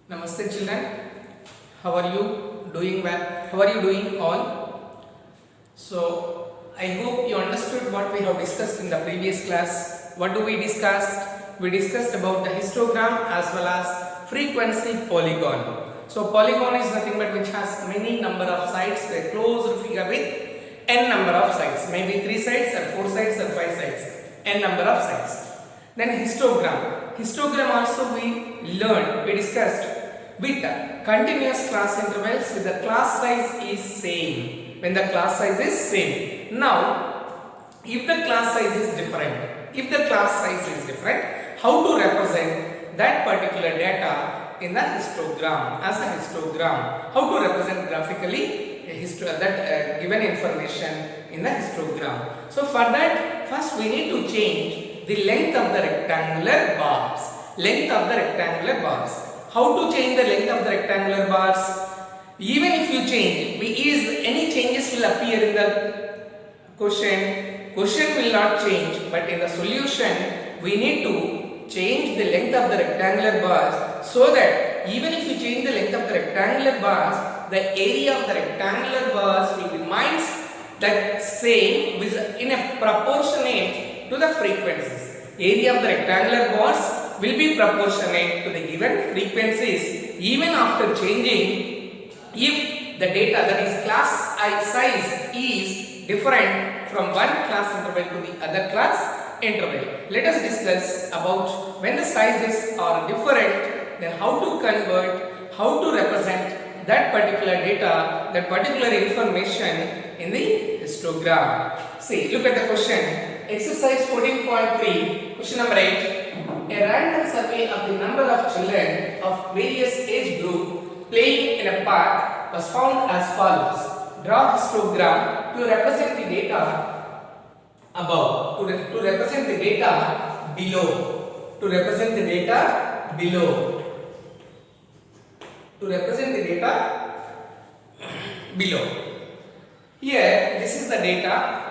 Namaste children, how are you doing well? How are you doing all? So I hope you understood what we have discussed in the previous class. What do we discuss? We discussed about the histogram as well as frequency polygon. So polygon is nothing but which has many number of sides, a closed figure with n number of sides, maybe 3 sides or 4 sides or 5 sides, n number of sides. Then histogram. Histogram also we discussed with continuous class intervals with the class size is same. When the class size is same. Now, if the class size is different, how to represent that particular data in the histogram as a histogram? How to represent graphically that given information in the histogram? So for that, first we need to change the length of the rectangular bars. How to change the length of the rectangular bars? Even if you change, any changes will appear in the question. Question will not change, but in the solution, we need to change the length of the rectangular bars so that even if you change the length of the rectangular bars, the area of the rectangular bars will remain that same in a proportionate to the frequencies. Area of the rectangular bars will be proportionate to the given frequencies even after changing if the data, that is class size, is different from one class interval to the other class interval. Let us discuss about when the sizes are different, then how to convert, how to represent that particular data, that particular information in the histogram. See, look at the question. Exercise 14.3, question number 8. A random survey of the number of children of various age group playing in a park was found as follows. Draw histogram to represent the data above, to represent the data below, to represent the data below, to represent the data below. Here, this is the data.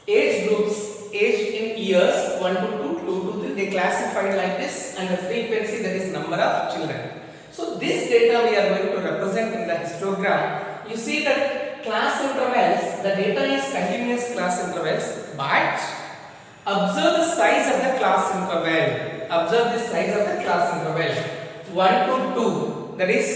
Age groups, age in years 1 to 2, 2 to 3, they classified like this, and the frequency, that is number of children. So this data we are going to represent in the histogram. You see that class intervals, the data is continuous class intervals, but observe the size of the class interval. Observe the size of the class interval. 1 to 2, that is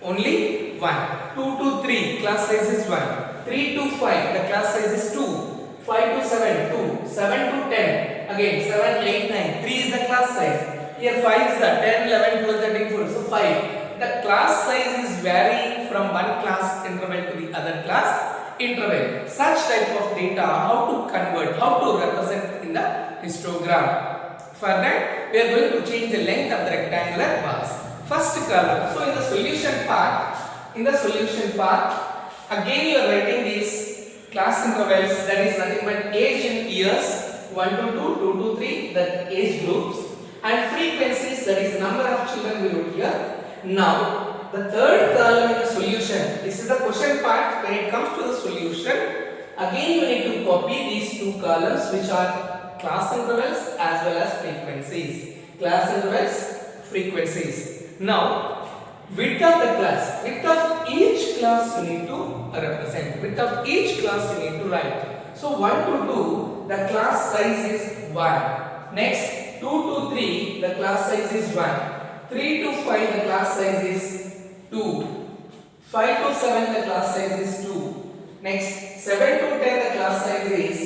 only 1. 2 to 3, class size is 1. 3 to 5, the class size is 2. 5 to 7, 2. 7 to 10, again 7, 8, 9. 3 is the class size. Here 5 is the 10, 11, 12, 13, 14. So 5. The class size is varying from one class interval to the other class interval. Such type of data, how to convert, how to represent in the histogram. For that, we are going to change the length of the rectangular bars. First column. So in the solution part, again you are writing these class intervals, that is nothing but age in years 1 to 2, 2 to 3, that age groups, and frequencies, that is number of children we wrote here. Now the third column in the solution, this is the question part. When it comes to the solution, again you need to copy these two columns which are class intervals as well as frequencies. Class intervals, frequencies. Now width of the class, width of each class you need to represent. Width of each class you need to write. So 1 to 2, the class size is 1. Next 2 to 3, the class size is 1. 3 to 5, the class size is 2. 5 to 7, the class size is 2. Next 7 to 10, the class size is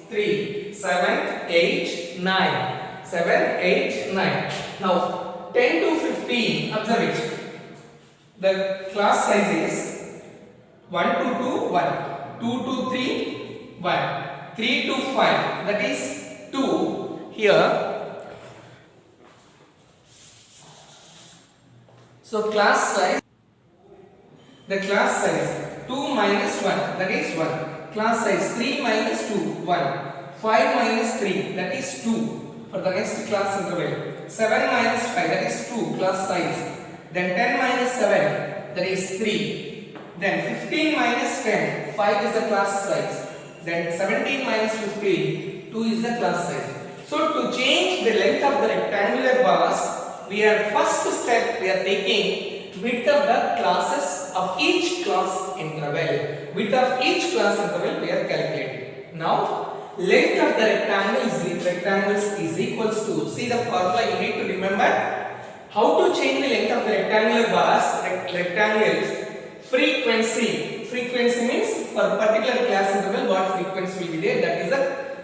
3. 7, 8, 9. 7, 8, 9. Now 10 to 15, observe it. The class size is 1 to 2, 1. 2 to 3, 1. 3 to 5, that is 2 here. So class size, the class size 2 minus 1, that is 1. Class size 3 minus 2, 1. 5 minus 3, that is 2 for the next class interval. 7 minus 5, that is 2 class size. Then 10 minus 7, that is 3. Then 15 minus 10, 5 is the class size. Then 17 minus 15, 2 is the class size. So to change the length of the rectangular bars, We are first step we are taking width of the classes of each class interval. Width of each class interval we are calculating. Now length of the rectangles is equals to, see the formula you need to remember. How to change the length of the rectangular bars, rectangles? Frequency means for particular class interval what frequency will be there, that is the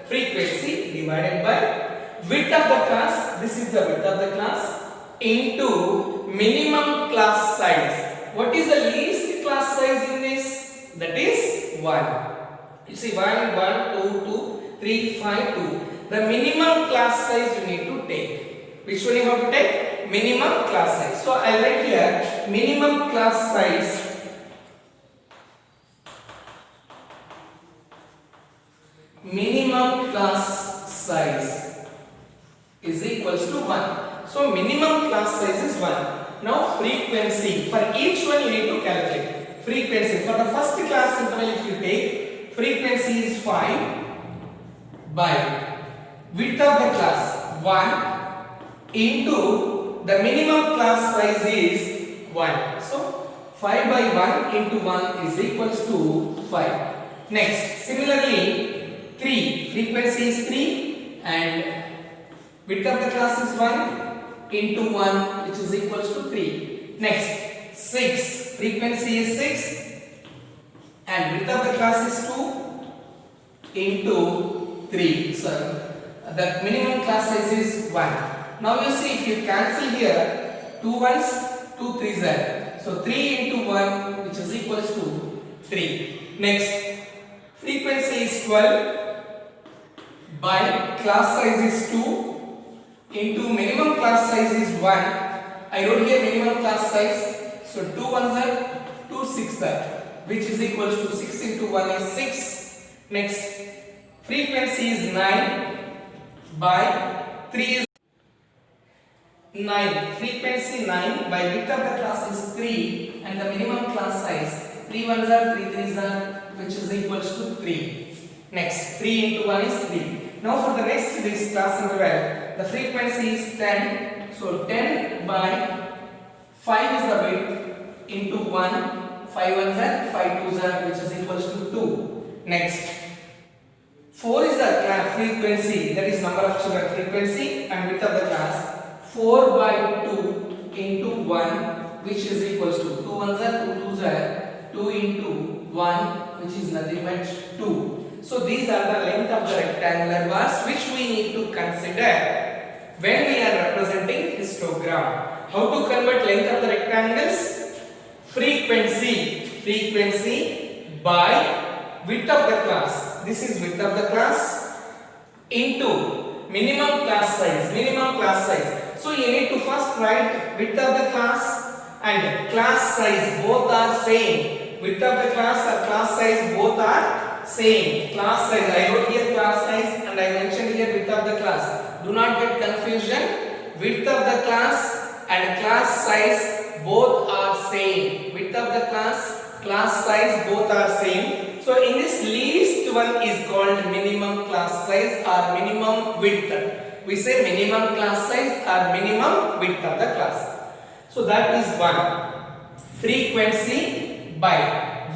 frequency divided by width of the class, this is the width of the class, into minimum class size. What is the least class size in this? That is 1. You see 1, 1, 2, 2, 3, 5, 2. The minimum class size you need to take. Which one you have to take? Minimum class size. So I will write here minimum class size. Minimum class size is equals to 1. So minimum class size is 1. Now frequency, for each one you need to calculate. Frequency, for the first class interval if you take, frequency is 5 by width of the class 1 into the minimum class size is 1. So 5 by 1 into 1 is equals to 5. Next, similarly 3, frequency is 3 and width of the class is 1 into 1 which is equals to 3. Next 6, frequency is 6 and width of the class is 2 into 3. So the minimum class size is 1. Now you see if you cancel here 2 ones, 2 threes are. So 3 into 1 which is equals to 3. Next frequency is 12 by class size is 2 into minimum class size is 1. I wrote here minimum class size. So 2 ones are 2 6 are, which is equals to 6 into 1 is 6. Next frequency is 9 by 3 is 9. Frequency 9 by width of the class is 3 and the minimum class size 3 ones are 3 threes are, which is equals to 3. Next 3 into 1 is 3. Now for the next this class interval, the frequency is 10. So 10 by 5 is the width into 1. 5 ones are 5 twos are, which is equals to 2. Next 4 is the frequency, that is number of children, frequency and width of the class. 4 by 2 into 1 which is equals to 2 ones are 2 twos are, 2 into 1 which is nothing but 2. So these are the length of the rectangular bars which we need to consider when we are representing histogram. How to convert length of the rectangles? Frequency by width of the class. This is width of the class into minimum class size. So you need to first write width of the class and class size, both are same. Width of the class or class size both are same. Class size, I wrote here class size and I mentioned here width of the class. Do not get confusion. Width of the class and class size both are same. Width of the class size both are same. So in this least one is called minimum class size or minimum width. We say minimum class size or minimum width of the class. So that is one. Frequency by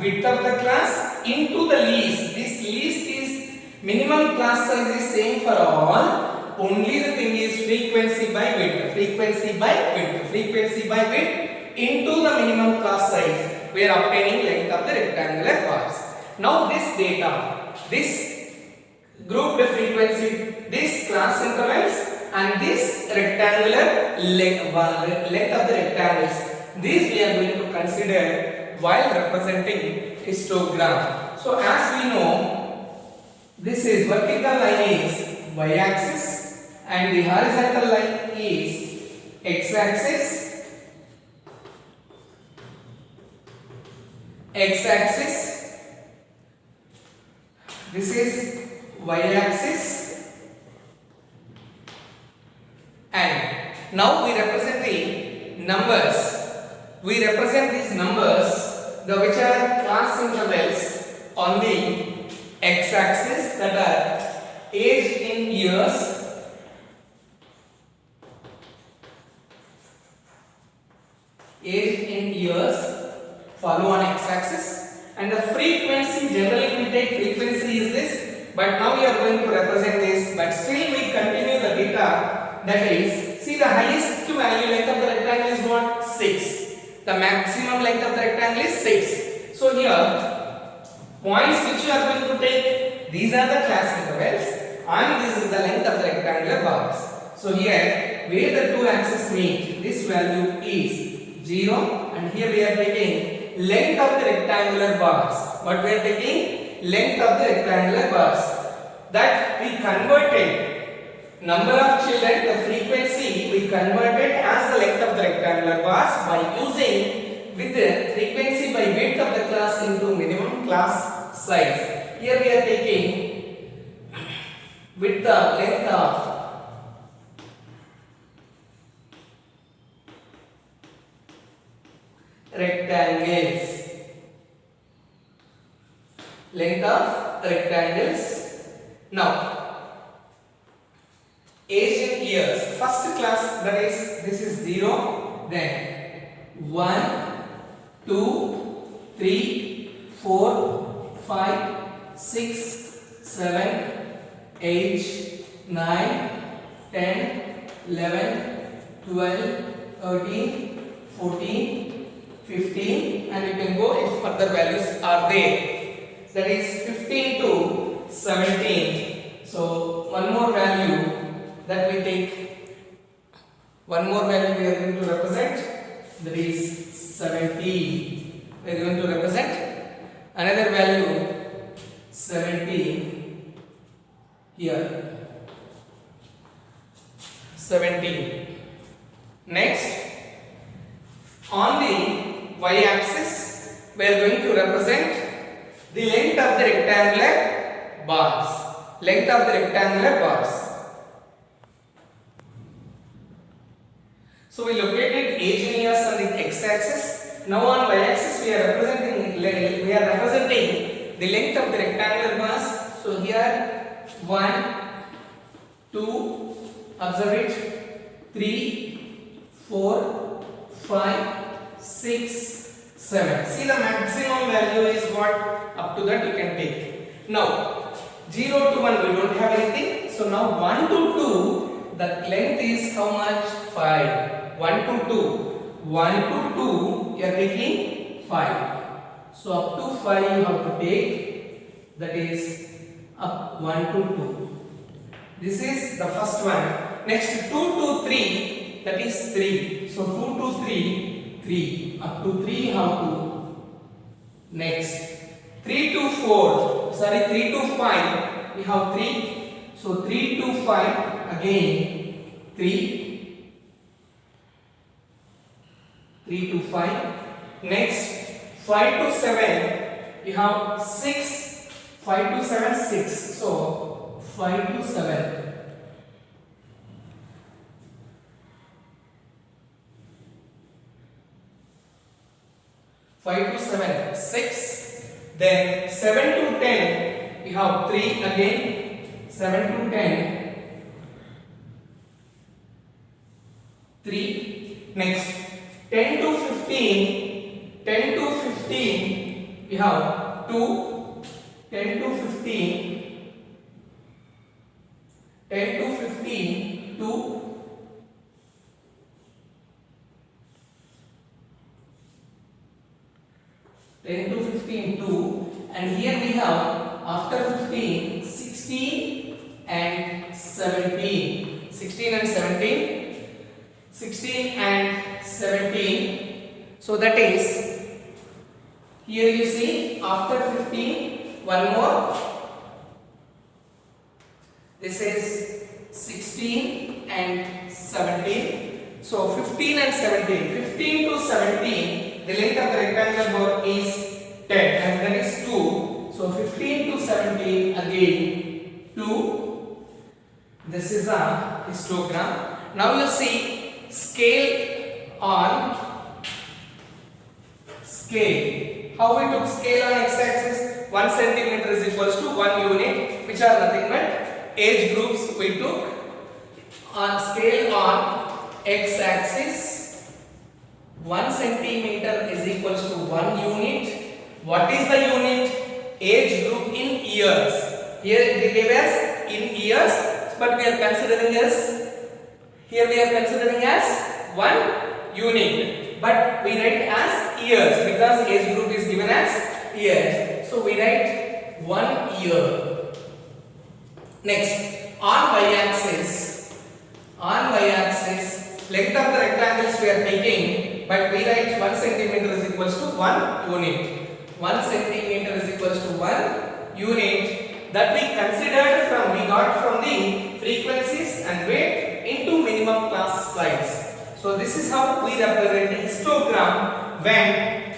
width of the class into the least. This least is minimum class size is same for all. Only the thing is frequency by width. Frequency by width into the minimum class size. We are obtaining length of the rectangular bars. Now this data, this grouped frequency, this class intervals and this rectangular length of the rectangles, these we are going to consider while representing histogram. So as we know, this is vertical line is y-axis and the horizontal line is x-axis. This is y-axis, and now we represent the numbers. We represent these numbers, which are class intervals on the x-axis, that are aged in years, age in years, follow on x-axis, and the frequency, generally we take frequency is this, but now we are going to represent this, but still we continue the data, that is, see the highest value length of the rectangle is what? 6. The maximum length of the rectangle is 6. So here, points which you are going to take, these are the class intervals, and this is the length of the rectangular bars. So here, where the two axes meet, this value is 0, and here we are taking length of the rectangular bars. What we are taking? Length of the rectangular bars. That we converted number of children, the frequency we converted as the length of the rectangular bars by using with the frequency by width of the class into minimum class size. Here we are taking with the length of rectangles. Length of rectangles. Now, age in years. First class, that is, this is 0, then 1, 2, 3, 4, 5, 6, 7, 8, 9, 10, 11, 12, 13, 14, 15, and you can go if further values are there. That is 15 to 17. So one more value that we take, one more value we are going to represent, that is 17. We are going to represent another value 17 here. 17. Next, on the y-axis, we are going to represent the length of the rectangular bars. Length of the rectangular bars. So we located age in years on the x-axis. Now on y-axis we are representing the length of the rectangular bars. So here 1, 2, observe it, 3, 4, 5, 6, 7. See the maximum value is what? Up to that you can take. Now 0 to 1 we don't have anything. So now 1 to 2, the length is how much? 5. 1 to 2. 1 to 2 you are taking 5. So up to 5 you have to take, that is up 1 to 2. This is the first one. Next 2 to 3, that is 3. So 2 to 3, 3. Up to 3 you have to. Next 3 to 4, sorry 3 to 5 we have 3. So 3 to 5 again 3. 3 to 5. Next 5 to 7 we have 6. 5 to 7 6. So 5 to 7. 5 to 7 6. Then 7 to 10 we have 3 again. 7 to 10 3. Next 10 to 15. 10 to 15 we have 2. 10 to 15. 10 to 15 2. 10 to 15 2, and here we have after 15 16 and 17. 16 and 17. 16 and 17. So that is, here you see after 15 one more. This is 16 and 17. So 15 and 17. 15 to 17. The length of the rectangular bar is 10, and that is 2. So 15 to 17 again 2. This is a histogram. Now you see scale on scale. How we took scale on x-axis? 1 centimeter is equals to 1 unit, which are nothing but age groups we took. On scale on x-axis, 1 centimeter is equals to 1 unit. What is the unit? Age group in years. Here they gave us in years, but we are considering as here we are considering as 1 unit, but we write as years because age group is given as years. So we write 1 year. Next, on y-axis, length of the rectangles we are taking, but we write 1 centimeter is equals to 1 unit. 1 centimeter is equals to 1 unit that we got from the frequencies and weight into minimum class size. So this is how we represent a histogram when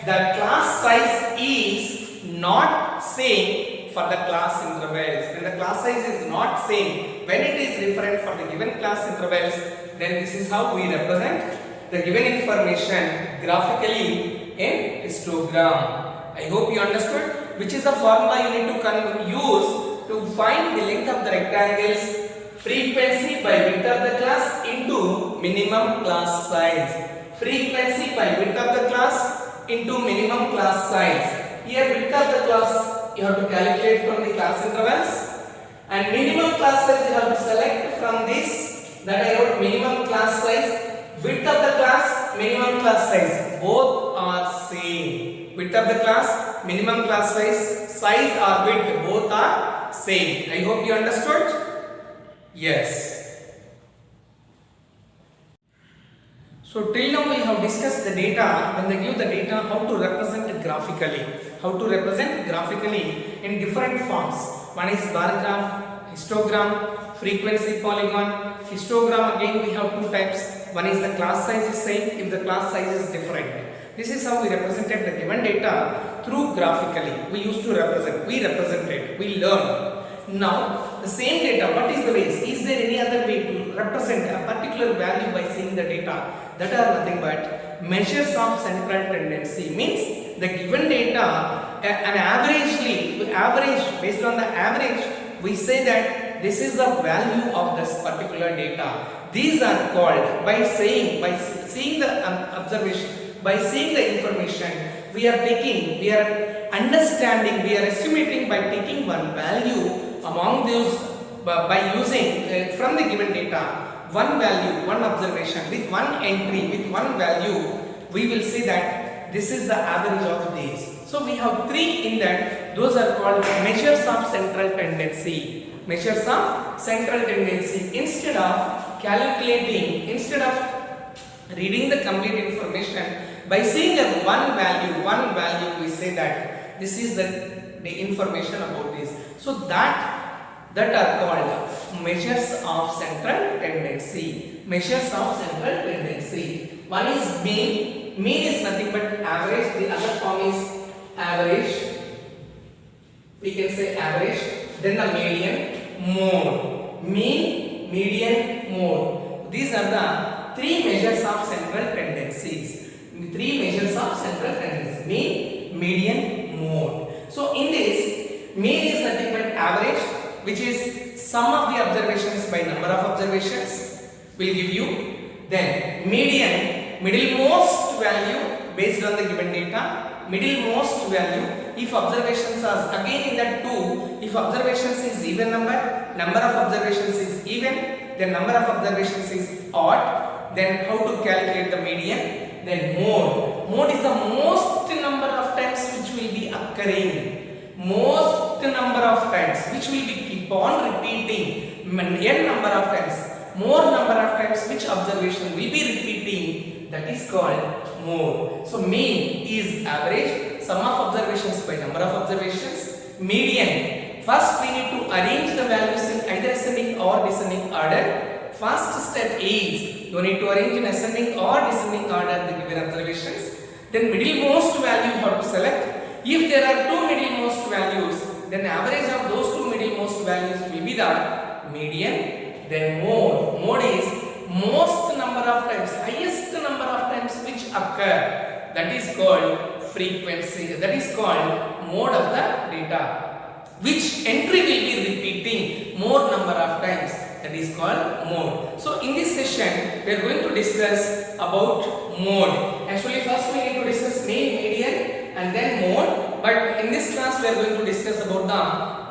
the class size is not same for the class intervals. When the class size is not same, when it is different for the given class intervals, then this is how we represent the given information graphically in histogram. I hope you understood which is the formula you need to use to find the length of the rectangles, frequency by width of the class into minimum class size. Frequency by width of the class into minimum class size. Here width of the class you have to calculate from the class intervals, and minimum class size you have to select from this that I wrote minimum class size. Width of the class, minimum class size, both are same. Width of the class, minimum class size or width, both are same. I hope you understood. Yes. So till now we have discussed the data. When they give the data, how to represent it graphically. How to represent graphically in different forms. One is bar graph, histogram, frequency polygon. Histogram again we have two types. One is the class size is same if the class size is different. This is how we represented the given data through graphically. We used to represent, we represented, we learned. Now the same data, what is the way? Is there any other way to represent a particular value by seeing the data? That are nothing but measures of central tendency. Means the given data, an average based on the average, we say that this is the value of this particular data. These are called by seeing the observation. By seeing the information, we are understanding, we are estimating by taking one value among those by using from the given data, one value, one observation with one entry, with one value, we will see that this is the average of these. So we have three in that. Those are called measures of central tendency. Measures of central tendency. Instead of reading the complete information, by seeing a one value we say that this is the information about this. So that are called measures of central tendency. Measures of central tendency. One is mean. Mean is nothing but average. The other form is average. We can say average. Then the median, mode. Mean, median, mode. These are the three measures of central tendencies. Three measures of central tendency: mean, median, mode. So in this, mean is nothing but average, which is sum of the observations by number of observations will give you. Then median, middlemost value based on the given data. Middlemost value, if observations are again in that 2, if observations is even number of observations is even, then number of observations is odd, then how to calculate the median? Then mode is the most number of times which will be occurring. Most number of times which will be keep on repeating. N number of times, more number of times which observation will be repeating. That is called mode. So mean is average, sum of observations by number of observations. Median, first we need to arrange the values in either ascending or descending order. First step is you need to arrange in ascending or descending order the given observations. Then middlemost value you have to select. If there are two middlemost values, then average of those two middlemost values will be the median. Then mode. Mode is most number of times, highest number of times which occur. That is called frequency. That is called mode of the data. Which entry will be repeating more number of times. that is called mode. So in this session we are going to discuss about mode. Actually first we need to discuss mean, median and then mode, but in this class we are going to discuss about the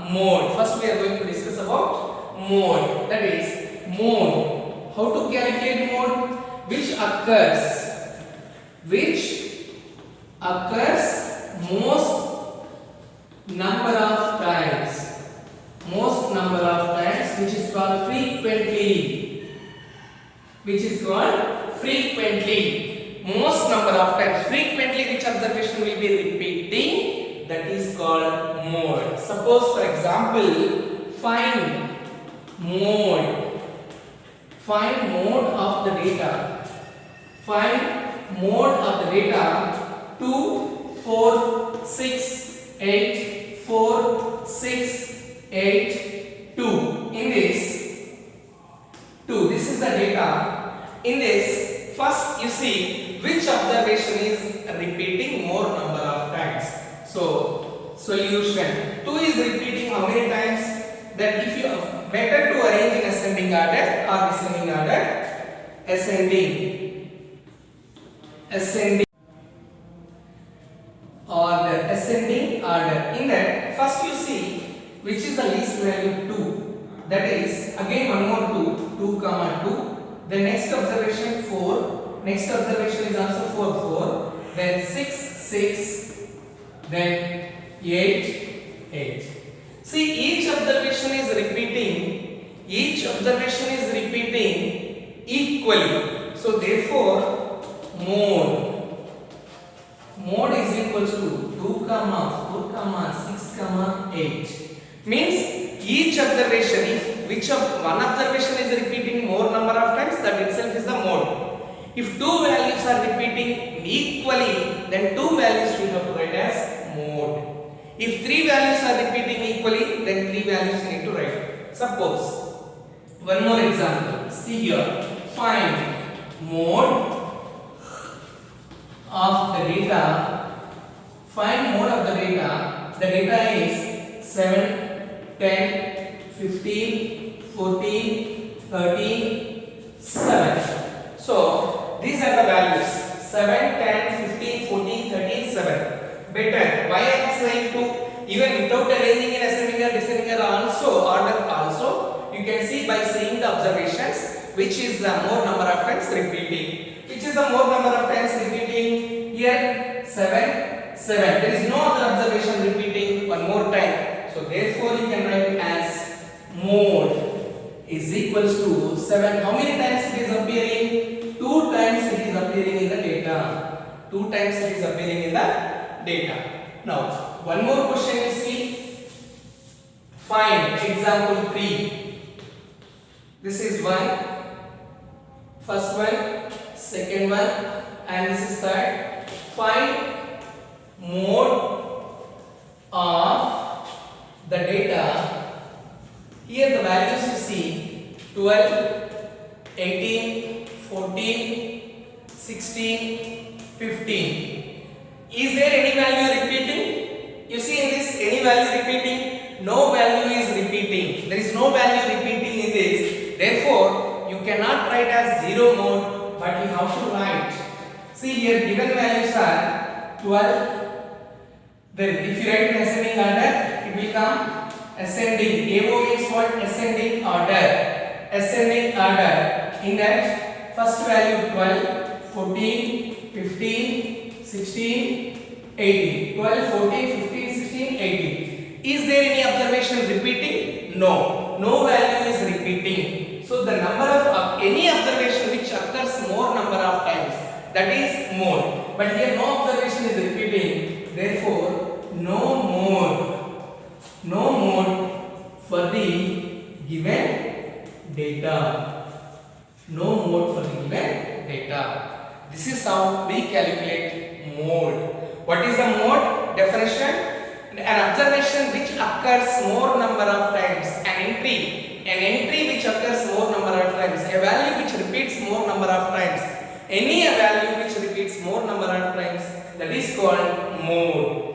mode. First we are going to discuss about mode, that is mode. How to calculate mode? Which occurs most number of times, which is called frequently, most number of times, frequently which observation will be repeating, that is called mode. Suppose for example, find mode of the data, 2 4 6 8 4 6 8 2. In this 2, this is the data. In this first you see which observation is repeating more number of times. So solution, 2 is repeating how many times? That if you better to arrange in ascending order or descending order? Ascending order. In that first you see which is the least value, 2, that is again one more 2 comma 2, the next observation 4, next observation is also 4, then 6, then 8. See, each observation is repeating equally. So therefore mode is equals to 2 comma 4 comma 6 comma 8. Means each observation, if one observation is repeating more number of times, that itself is the mode. If 2 values are repeating equally, then 2 values we have to write as mode. If 3 values are repeating equally, then 3 values we need to write. Suppose one more example. See here, find mode of the data. The data is 7, 10, 15, 14, 13, 7. So these are the values 7, 10, 15, 14, 13, 7. Better. Why I am saying to even without arranging in ascending or descending order also, you can see by seeing the observations which is the more number of times repeating. Which is the more number of times repeating? Here 7. There is no other observation repeating one more time. So therefore you can write as mode is equals to 7. How many times it is appearing? 2 times it is appearing in the data. Now one more question you see. Find example 3. This is first one, second one, and this is third. Find mode of the data. Here the values you see 12, 18, 14, 16, 15. Is there any value repeating? You see in this any value repeating? No value is repeating. There is no value repeating in this. Therefore, you cannot write as 0 mode, but you have to write. See here given values are 12. Then if you write in ascending order, it will come ascending. AO means what? Ascending order. In that first value 12, 14, 15, 16, 18. 12, 14, 15, 16, 18. Is there any observation repeating? No. No value is repeating. So the number of any observation which occurs more number of times, that is mode. But here no observation is repeating. Therefore, no mode for the given data. No mode for the given data. This is how we calculate mode. What is a mode? Definition: an observation which occurs more number of times. An entry which occurs more number of times. A value which repeats more number of times. Any value which repeats more number of times, that is called mode.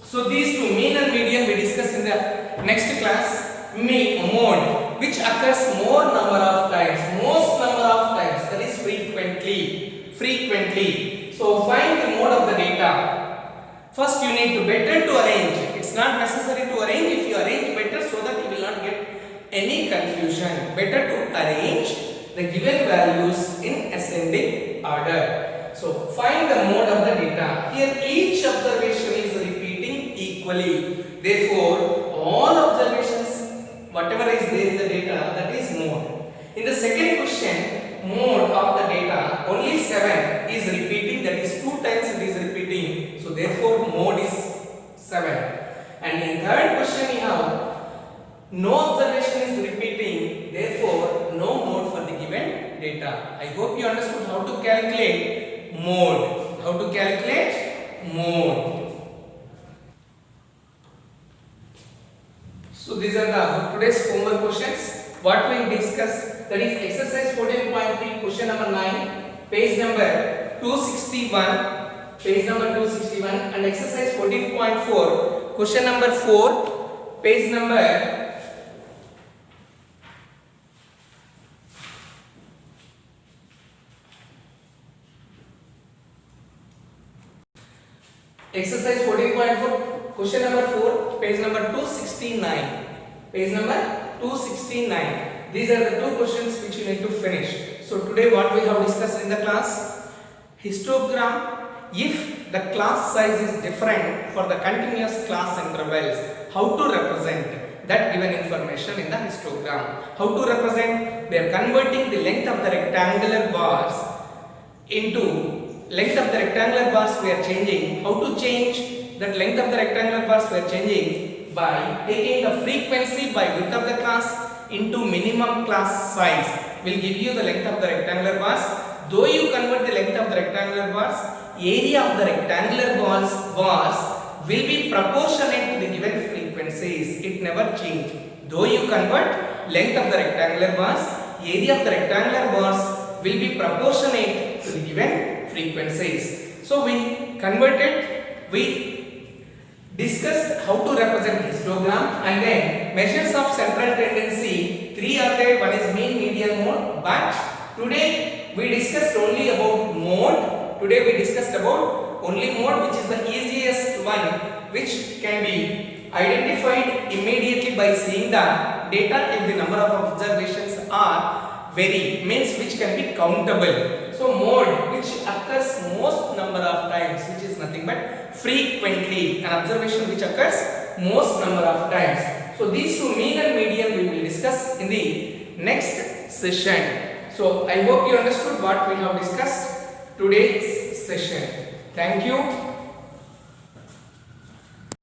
So these two, mean and median, we discuss in the next class. Mode. which occurs more number of times, most number of times, that is frequently. Frequently. So find the mode of the data. First you need to better to arrange. It's not necessary to arrange. If you arrange better, so that you will not get any confusion. Better to arrange the given values in ascending order. So find the mode of the data. Here each observation is repeating equally. Therefore, all observations, whatever is there in the data, that is mode. In the second question, mode of the data, only 7 is repeating, that is 2 times it is repeating. So therefore, mode is 7. And in third question, you have no observation is repeating, therefore no mode for the given data. I hope you understood how to calculate mode. How to calculate mode. So these are the today's homework questions. What we discussed, that is exercise 14.3, question number 9, page number 261, page number 261, and exercise 14.4, question number 4, page number exercise 14.4, question number 4, page number 269. Page number 269. These are the two questions which you need to finish. So today what we have discussed in the class, histogram, if the class size is different for the continuous class intervals, how to represent that given information in the histogram. How to represent? We are converting the length of the rectangular bars into length of the rectangular bars we are changing. How to change that length of the rectangular bars we are changing? By taking the frequency by width of the class into minimum class size will give you the length of the rectangular bars. Though you convert the length of the rectangular bars, area of the rectangular bars will be proportionate to the given frequencies. It never change. Though you convert length of the rectangular bars, area of the rectangular bars will be proportionate to the given frequencies. So we converted, we discussed how to represent histogram, and then measures of central tendency. 3 are there. One is mean, median, mode. But today we discussed only about mode. Today we discussed about only mode, which is the easiest one, which can be identified immediately by seeing the data if the number of observations are vary, means which can be countable. So mode which occurs most number of times, which is nothing but frequently, an observation which occurs most number of times. So these two, mean and median, we will discuss in the next session. So I hope you understood what we have discussed today's session. Thank you.